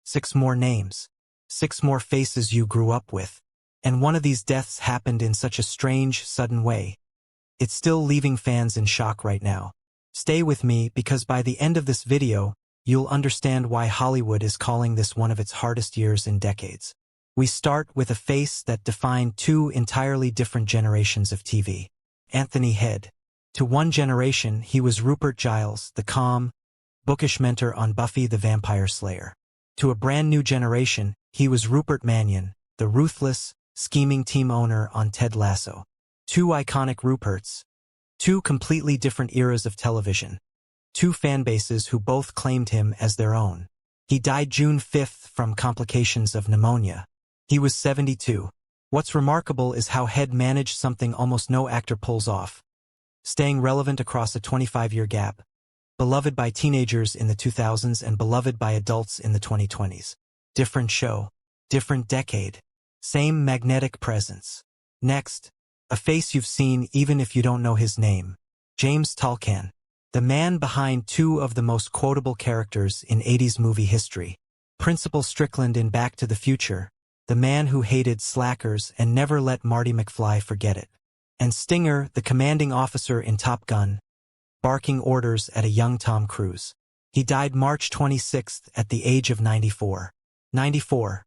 6 more names. 6 more faces you grew up with. And one of these deaths happened in such a strange, sudden way. It's still leaving fans in shock right now. Stay with me because by the end of this video, you'll understand why Hollywood is calling this one of its hardest years in decades. We start with a face that defined 2 entirely different generations of TV. Anthony Head. To one generation, he was Rupert Giles, the calm, bookish mentor on Buffy the Vampire Slayer. To a brand new generation, he was Rupert Mannion, the ruthless, scheming team owner on Ted Lasso. 2 iconic Ruperts. 2 completely different eras of television. 2 fanbases who both claimed him as their own. He died June 5th from complications of pneumonia. He was 72. What's remarkable is how Head managed something almost no actor pulls off. Staying relevant across a 25-year gap. Beloved by teenagers in the 2000s and beloved by adults in the 2020s. Different show. Different decade. Same magnetic presence. Next, a face you've seen even if you don't know his name. James Tolkan. The man behind 2 of the most quotable characters in 80s movie history. Principal Strickland in Back to the Future. The man who hated slackers and never let Marty McFly forget it. And Stinger, the commanding officer in Top Gun, barking orders at a young Tom Cruise. He died March 26th at the age of 94. 94.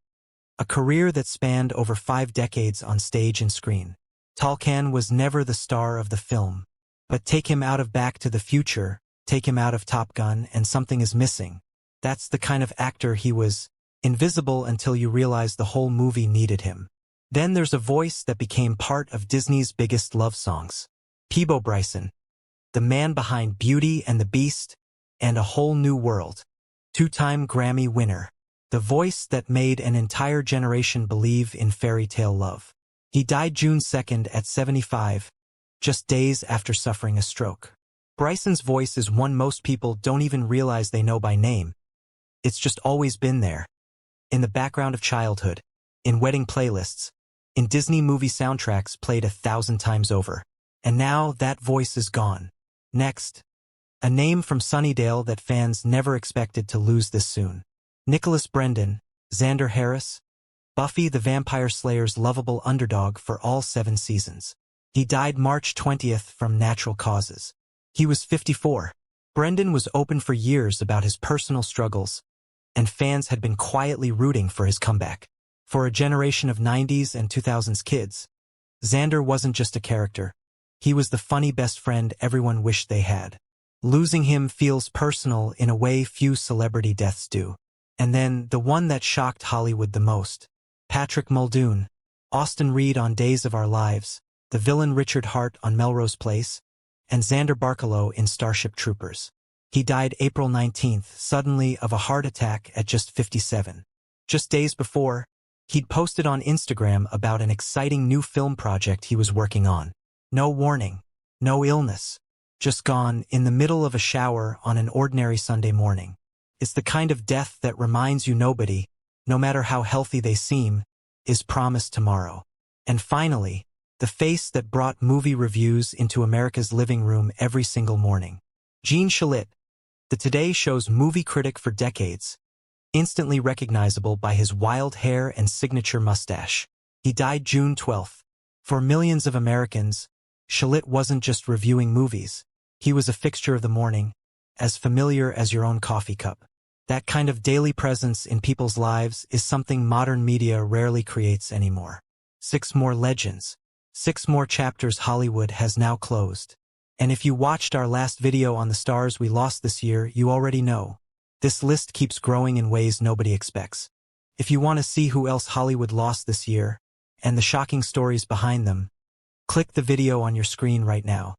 A career that spanned over 5 decades on stage and screen. Tolkan was never the star of the film. But take him out of Back to the Future, take him out of Top Gun, and something is missing. That's the kind of actor he was. Invisible until you realize the whole movie needed him. Then there's a voice that became part of Disney's biggest love songs. Peabo Bryson. The man behind Beauty and the Beast and A Whole New World. 2-time Grammy winner. The voice that made an entire generation believe in fairy tale love. He died June 2nd at 75, just days after suffering a stroke. Bryson's voice is one most people don't even realize they know by name. It's just always been there. In the background of childhood, in wedding playlists, in Disney movie soundtracks played 1,000 times over. And now that voice is gone. Next, a name from Sunnydale that fans never expected to lose this soon. Nicholas Brendon, Xander Harris, Buffy the Vampire Slayer's lovable underdog for all 7 seasons. He died March 20th from natural causes. He was 54. Brendon was open for years about his personal struggles, and fans had been quietly rooting for his comeback. For a generation of 90s and 2000s kids, Xander wasn't just a character. He was the funny best friend everyone wished they had. Losing him feels personal in a way few celebrity deaths do. And then, the one that shocked Hollywood the most. Patrick Muldoon, Austin Reed on Days of Our Lives, the villain Richard Hart on Melrose Place, and Xander Barkalow in Starship Troopers. He died April 19th, suddenly of a heart attack at just 57. Just days before, he'd posted on Instagram about an exciting new film project he was working on. No warning, no illness, just gone in the middle of a shower on an ordinary Sunday morning. It's the kind of death that reminds you nobody, no matter how healthy they seem, is promised tomorrow. And finally, the face that brought movie reviews into America's living room every single morning. Gene Shalit, the Today Show's movie critic for decades, instantly recognizable by his wild hair and signature mustache. He died June 12th. For millions of Americans, Shalit wasn't just reviewing movies. He was a fixture of the morning, as familiar as your own coffee cup. That kind of daily presence in people's lives is something modern media rarely creates anymore. 6 more legends. 6 more chapters Hollywood has now closed. And if you watched our last video on the stars we lost this year, you already know. This list keeps growing in ways nobody expects. If you want to see who else Hollywood lost this year, and the shocking stories behind them, click the video on your screen right now.